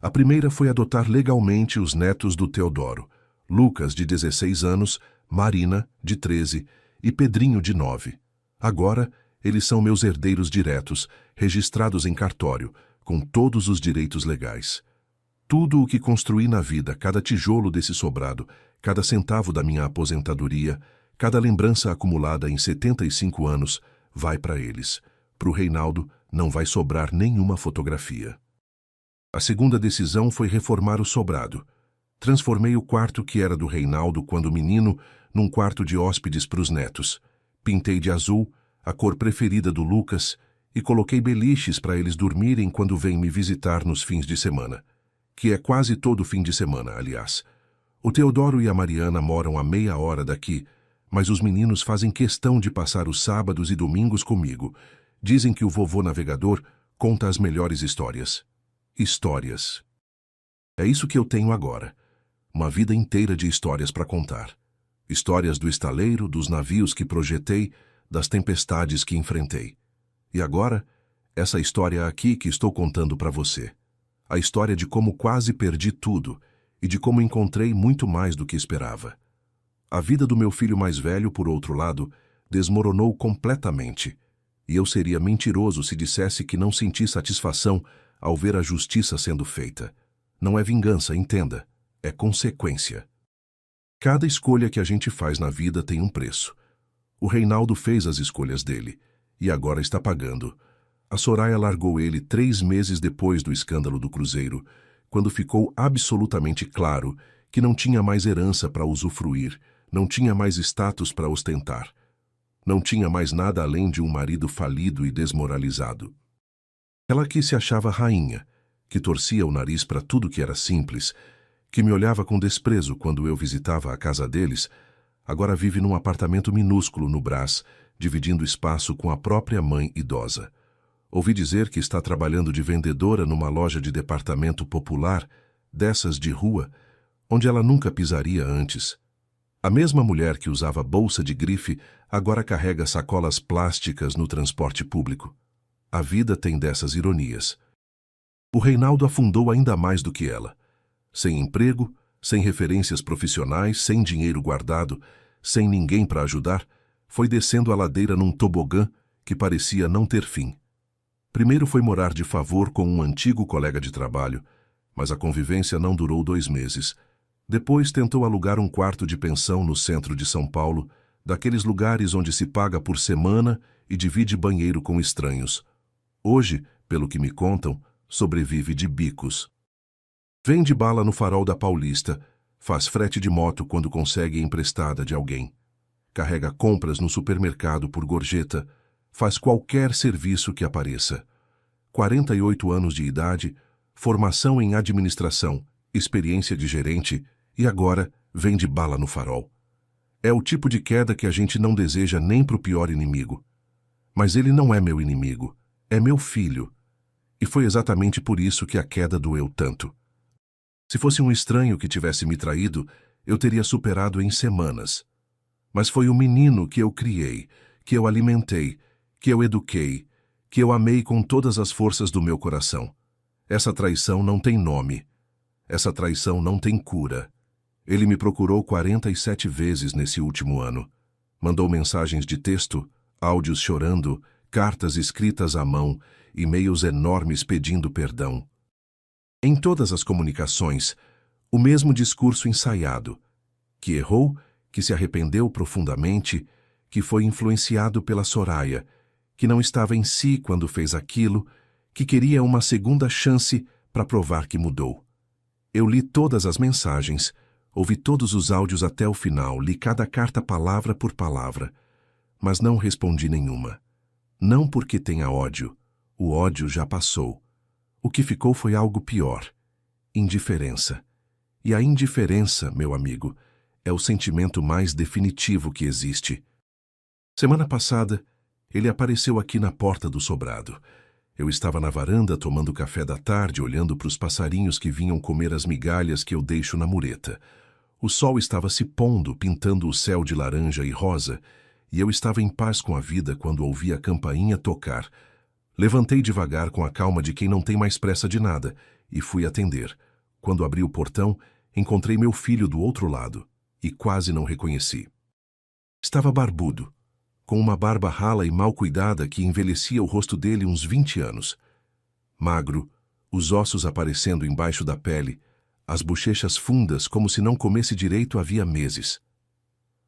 Speaker 1: A primeira foi adotar legalmente os netos do Teodoro, Lucas, de 16 anos, Marina, de 13, e Pedrinho, de 9. Agora, eles são meus herdeiros diretos, registrados em cartório, com todos os direitos legais. Tudo o que construí na vida, cada tijolo desse sobrado, cada centavo da minha aposentadoria, cada lembrança acumulada em 75 anos, vai para eles. Para o Reinaldo, não vai sobrar nenhuma fotografia. A segunda decisão foi reformar o sobrado. Transformei o quarto que era do Reinaldo quando menino num quarto de hóspedes para os netos. Pintei de azul, a cor preferida do Lucas, e coloquei beliches para eles dormirem quando vêm me visitar nos fins de semana. Que é quase todo fim de semana, aliás. O Teodoro e a Mariana moram a meia hora daqui, mas os meninos fazem questão de passar os sábados e domingos comigo. Dizem que o vovô navegador conta as melhores histórias. Histórias. É isso que eu tenho agora. Uma vida inteira de histórias para contar. Histórias do estaleiro, dos navios que projetei, das tempestades que enfrentei. E agora, essa história aqui que estou contando para você. A história de como quase perdi tudo e de como encontrei muito mais do que esperava. A vida do meu filho mais velho, por outro lado, desmoronou completamente, e eu seria mentiroso se dissesse que não senti satisfação ao ver a justiça sendo feita. Não é vingança, entenda, é consequência. Cada escolha que a gente faz na vida tem um preço. O Reinaldo fez as escolhas dele, e agora está pagando. A Soraya largou ele 3 meses depois do escândalo do cruzeiro, quando ficou absolutamente claro que não tinha mais herança para usufruir, não tinha mais status para ostentar. Não tinha mais nada além de um marido falido e desmoralizado. Ela que se achava rainha, que torcia o nariz para tudo que era simples, que me olhava com desprezo quando eu visitava a casa deles, agora vive num apartamento minúsculo no Brás, dividindo espaço com a própria mãe idosa. Ouvi dizer que está trabalhando de vendedora numa loja de departamento popular, dessas de rua, onde ela nunca pisaria antes. A mesma mulher que usava bolsa de grife agora carrega sacolas plásticas no transporte público. A vida tem dessas ironias. O Reinaldo afundou ainda mais do que ela. Sem emprego, sem referências profissionais, sem dinheiro guardado, sem ninguém para ajudar, foi descendo a ladeira num tobogã que parecia não ter fim. Primeiro foi morar de favor com um antigo colega de trabalho, mas a convivência não durou 2 meses. Depois tentou alugar um quarto de pensão no centro de São Paulo, daqueles lugares onde se paga por semana e divide banheiro com estranhos. Hoje, pelo que me contam, sobrevive de bicos. Vende bala no farol da Paulista, faz frete de moto quando consegue emprestada de alguém. Carrega compras no supermercado por gorjeta, faz qualquer serviço que apareça. 48 anos de idade, formação em administração, experiência de gerente e agora vende bala no farol. É o tipo de queda que a gente não deseja nem pro pior inimigo. Mas ele não é meu inimigo, é meu filho. E foi exatamente por isso que a queda doeu tanto. Se fosse um estranho que tivesse me traído, eu teria superado em semanas. Mas foi o menino que eu criei, que eu alimentei, que eu eduquei, que eu amei com todas as forças do meu coração. Essa traição não tem nome. Essa traição não tem cura. Ele me procurou 47 vezes nesse último ano. Mandou mensagens de texto, áudios chorando, cartas escritas à mão, e-mails enormes pedindo perdão. Em todas as comunicações, o mesmo discurso ensaiado, que errou, que se arrependeu profundamente, que foi influenciado pela Soraya, que não estava em si quando fez aquilo, que queria uma segunda chance para provar que mudou. Eu li todas as mensagens, ouvi todos os áudios até o final, li cada carta palavra por palavra, mas não respondi nenhuma. Não porque tenha ódio, o ódio já passou. O que ficou foi algo pior, indiferença. E a indiferença, meu amigo, é o sentimento mais definitivo que existe. Semana passada, ele apareceu aqui na porta do sobrado. Eu estava na varanda tomando café da tarde, olhando para os passarinhos que vinham comer as migalhas que eu deixo na mureta. O sol estava se pondo, pintando o céu de laranja e rosa, e eu estava em paz com a vida quando ouvi a campainha tocar. Levantei devagar com a calma de quem não tem mais pressa de nada e fui atender. Quando abri o portão, encontrei meu filho do outro lado e quase não reconheci. Estava barbudo, com uma barba rala e mal cuidada que envelhecia o rosto dele uns 20 anos. Magro, os ossos aparecendo embaixo da pele, as bochechas fundas como se não comesse direito havia meses.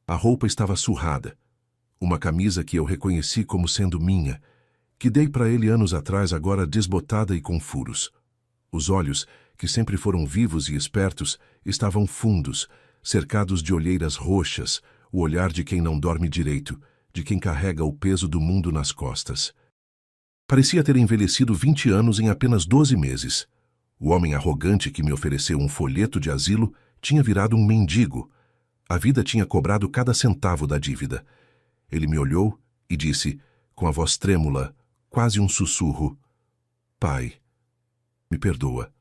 Speaker 1: A roupa estava surrada, uma camisa que eu reconheci como sendo minha, que dei para ele anos atrás, agora desbotada e com furos. Os olhos, que sempre foram vivos e espertos, estavam fundos, cercados de olheiras roxas, o olhar de quem não dorme direito, de quem carrega o peso do mundo nas costas. Parecia ter envelhecido 20 anos em apenas 12 meses. O homem arrogante que me ofereceu um folheto de asilo tinha virado um mendigo. A vida tinha cobrado cada centavo da dívida. Ele me olhou e disse, com a voz trêmula, quase um sussurro: "Pai, me perdoa.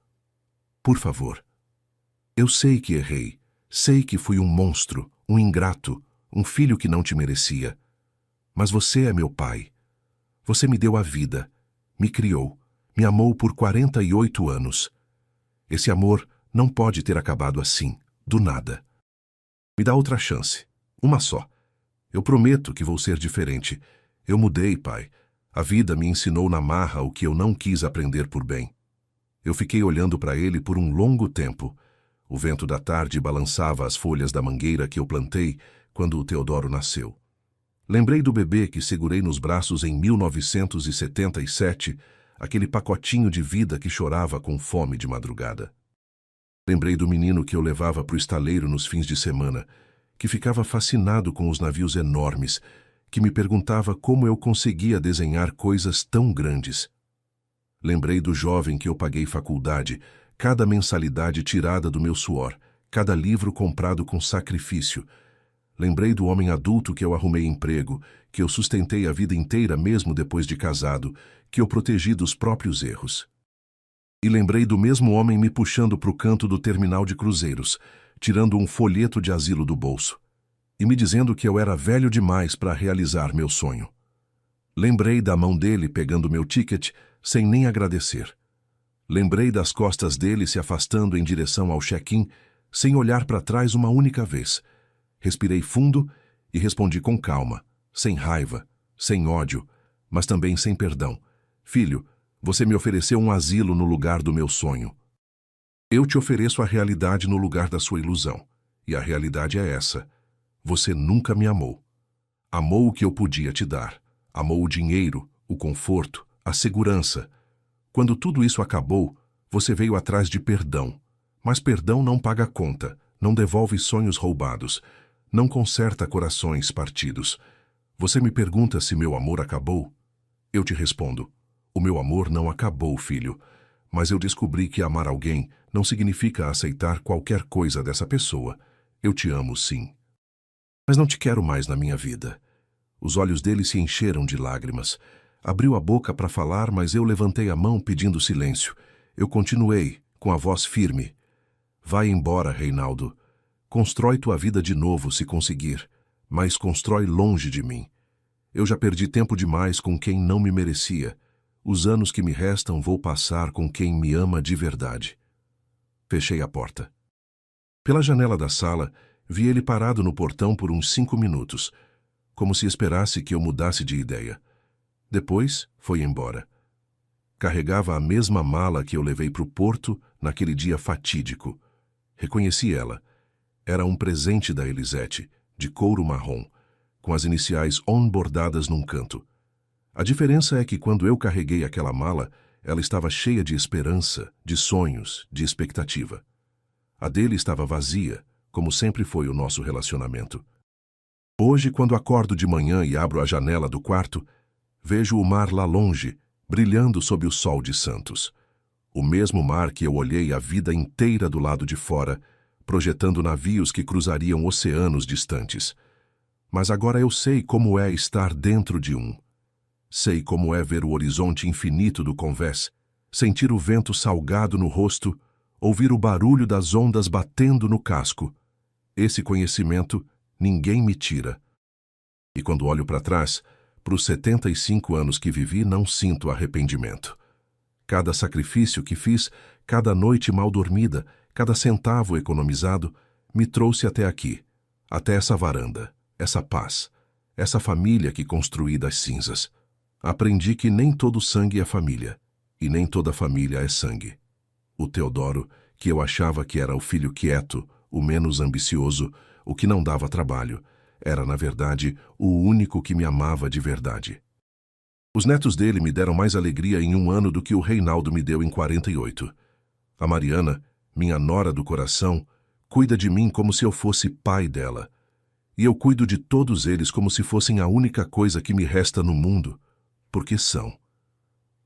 Speaker 1: Por favor. Eu sei que errei. Sei que fui um monstro, um ingrato, um filho que não te merecia. Mas você é meu pai. Você me deu a vida, me criou, me amou por 48 anos. Esse amor não pode ter acabado assim, do nada. Me dá outra chance, uma só. Eu prometo que vou ser diferente. Eu mudei, pai. A vida me ensinou na marra o que eu não quis aprender por bem." Eu fiquei olhando para ele por um longo tempo. O vento da tarde balançava as folhas da mangueira que eu plantei quando o Teodoro nasceu. Lembrei do bebê que segurei nos braços em 1977, aquele pacotinho de vida que chorava com fome de madrugada. Lembrei do menino que eu levava para o estaleiro nos fins de semana, que ficava fascinado com os navios enormes, que me perguntava como eu conseguia desenhar coisas tão grandes. Lembrei do jovem que eu paguei faculdade, cada mensalidade tirada do meu suor, cada livro comprado com sacrifício. Lembrei do homem adulto que eu arrumei emprego, que eu sustentei a vida inteira mesmo depois de casado, que eu protegi dos próprios erros. E lembrei do mesmo homem me puxando para o canto do terminal de cruzeiros, tirando um folheto de asilo do bolso, e me dizendo que eu era velho demais para realizar meu sonho. Lembrei da mão dele pegando meu ticket sem nem agradecer. Lembrei das costas dele se afastando em direção ao check-in, sem olhar para trás uma única vez. Respirei fundo e respondi com calma, sem raiva, sem ódio, mas também sem perdão. "Filho, Você me ofereceu um asilo no lugar do meu sonho. Eu te ofereço a realidade no lugar da sua ilusão. E a realidade é essa. Você nunca me amou. Amou o que eu podia te dar. Amou o dinheiro, o conforto, a segurança. Quando tudo isso acabou, você veio atrás de perdão. Mas perdão não paga conta, não devolve sonhos roubados, não conserta corações partidos. Você me pergunta se meu amor acabou? Eu te respondo: o meu amor não acabou, filho. Mas eu descobri que amar alguém não significa aceitar qualquer coisa dessa pessoa. Eu te amo, sim. Mas não te quero mais na minha vida. Os olhos dele se encheram de lágrimas. Abriu a boca para falar, mas eu levantei a mão pedindo silêncio. Eu continuei, com a voz firme. Vai embora, Reinaldo. Constrói tua vida de novo se conseguir, mas constrói longe de mim. Eu já perdi tempo demais com quem não me merecia. Os anos que me restam vou passar com quem me ama de verdade. Fechei a porta. Pela janela da sala, vi ele parado no portão por uns 5 minutos, como se esperasse que eu mudasse de ideia. Depois, foi embora. Carregava a mesma mala que eu levei para o porto naquele dia fatídico. Reconheci ela. Era um presente da Elisete, de couro marrom, com as iniciais ON bordadas num canto. A diferença é que quando eu carreguei aquela mala, ela estava cheia de esperança, de sonhos, de expectativa. A dele estava vazia, como sempre foi o nosso relacionamento. Hoje, quando acordo de manhã e abro a janela do quarto, vejo o mar lá longe, brilhando sob o sol de Santos. O mesmo mar que eu olhei a vida inteira do lado de fora, projetando navios que cruzariam oceanos distantes. Mas agora eu sei como é estar dentro de um. Sei como é ver o horizonte infinito do convés, sentir o vento salgado no rosto, ouvir o barulho das ondas batendo no casco. Esse conhecimento ninguém me tira. E quando olho para trás, para os 75 anos que vivi, não sinto arrependimento. Cada sacrifício que fiz, cada noite mal dormida, cada centavo economizado, me trouxe até aqui, até essa varanda, essa paz, essa família que construí das cinzas. Aprendi que nem todo sangue é família, e nem toda família é sangue. O Teodoro, que eu achava que era o filho quieto, o menos ambicioso, o que não dava trabalho, era, na verdade, o único que me amava de verdade. Os netos dele me deram mais alegria em 1 ano do que o Reinaldo me deu em 48. A Mariana, minha nora do coração, cuida de mim como se eu fosse pai dela. E eu cuido de todos eles como se fossem a única coisa que me resta no mundo, porque são.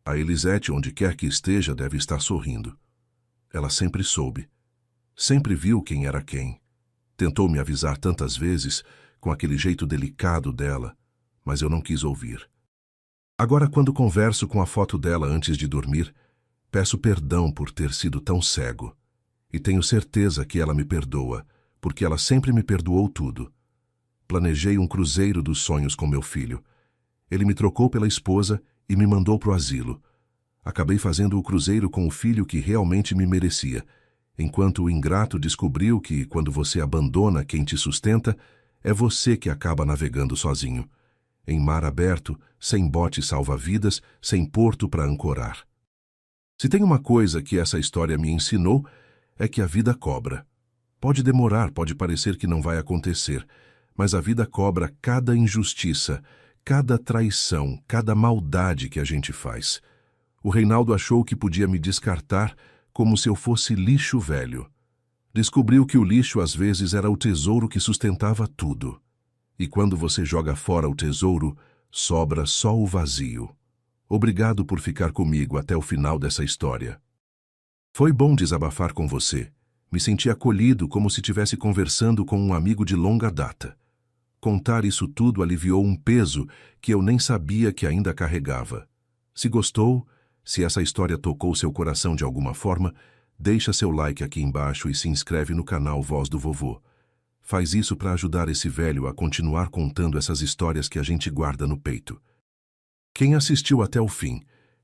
Speaker 1: A Elisete, onde quer que esteja, deve estar sorrindo. Ela sempre soube. Sempre viu quem era quem. Tentou me avisar tantas vezes, com aquele jeito delicado dela, mas eu não quis ouvir. Agora, quando converso com a foto dela antes de dormir, peço perdão por ter sido tão cego. E tenho certeza que ela me perdoa, porque ela sempre me perdoou tudo. Planejei um cruzeiro dos sonhos com meu filho. Ele me trocou pela esposa e me mandou para o asilo. Acabei fazendo o cruzeiro com o filho que realmente me merecia, enquanto o ingrato descobriu que, quando você abandona quem te sustenta, é você que acaba navegando sozinho, em mar aberto, sem bote salva-vidas, sem porto para ancorar. Se tem uma coisa que essa história me ensinou, é que a vida cobra. Pode demorar, pode parecer que não vai acontecer, mas a vida cobra cada injustiça, cada traição, cada maldade que a gente faz. O Reinaldo achou que podia me descartar como se eu fosse lixo velho. Descobriu que o lixo às vezes era o tesouro que sustentava tudo. E quando você joga fora o tesouro, sobra só o vazio. Obrigado por ficar comigo até o final dessa história. Foi bom desabafar com você. Me senti acolhido como se estivesse conversando com um amigo de longa data. Contar isso tudo aliviou um peso que eu nem sabia que ainda carregava. Se gostou, se essa história tocou seu coração de alguma forma, deixa seu like aqui embaixo e se inscreve no canal Voz do Vovô. Faz isso para ajudar esse velho a continuar contando essas histórias que a gente guarda no peito. Quem assistiu até o fim,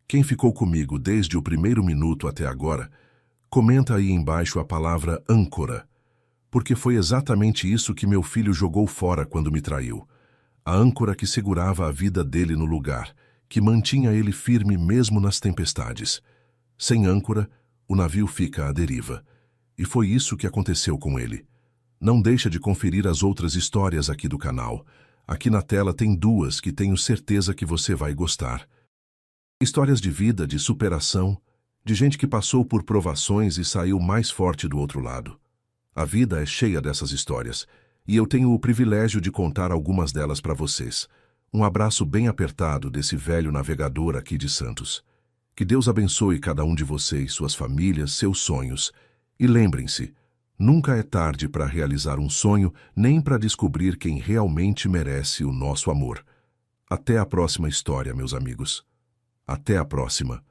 Speaker 1: quem ficou comigo desde o primeiro minuto até agora, comenta aí embaixo a palavra âncora, porque foi exatamente isso que meu filho jogou fora quando me traiu. A âncora que segurava a vida dele no lugar, que mantinha ele firme mesmo nas tempestades. Sem âncora, o navio fica à deriva. E foi isso que aconteceu com ele. Não deixa de conferir as outras histórias aqui do canal. Aqui na tela tem duas que tenho certeza que você vai gostar. Histórias de vida, de superação, de gente que passou por provações e saiu mais forte do outro lado. A vida é cheia dessas histórias, e eu tenho o privilégio de contar algumas delas para vocês. Um abraço bem apertado desse velho navegador aqui de Santos. Que Deus abençoe cada um de vocês, suas famílias, seus sonhos. E lembrem-se, nunca é tarde para realizar um sonho, nem para descobrir quem realmente merece o nosso amor. Até a próxima história, meus amigos. Até a próxima.